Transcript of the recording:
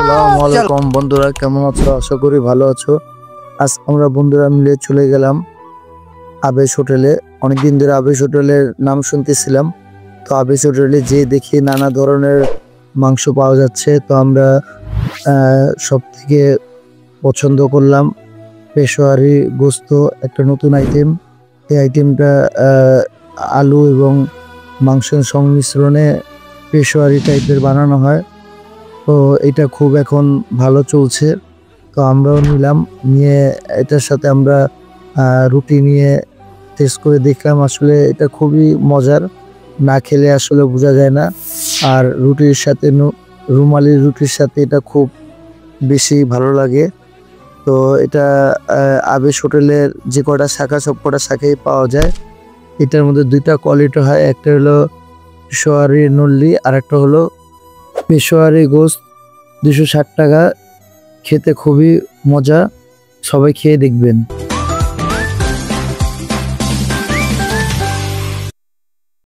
আসসালামু আলাইকুম বন্ধুরা, কেমন আছো? আশা করি ভালো আছো। আজ আমরা বন্ধুরা মিলে চলে গেলাম আবেশ হোটেলে। অনেকদিন ধরে আবেশ হোটেলের নাম শুনতেছিলাম। তো আবেশ হোটেলে যে দেখি নানা ধরনের মাংস পাওয়া যাচ্ছে। তো আমরা সব থেকে পছন্দ করলাম পেশোয়ারি গোস্ত, একটা নতুন আইটেম। এই আইটেমটা আলু এবং মাংসের সংমিশ্রণে পেশোয়ারি টাইপের বানানো হয়। তো এটা খুব এখন ভালো চলছে। তো আমরাও নিলাম, নিয়ে এটার সাথে আমরা রুটি নিয়ে টেস্ট করে দেখলাম। আসলে এটা খুবই মজার, না খেলে আসলে বোঝা যায় না। আর রুটির সাথে রুমালি রুটির সাথে এটা খুব বেশি ভালো লাগে। তো এটা আবেশ হোটেলের যে কটা শাখা, সব কটা শাখায় পাওয়া যায়। এটার মধ্যে দুইটা কোয়ালিটি হয়, একটা হলো পেশোয়ারি নল্লি আর একটা হলো পেশোয়ারি গোস্ত। 260 টাকা, খেতে খুবই মজা, সবাই খেয়ে দেখবেন।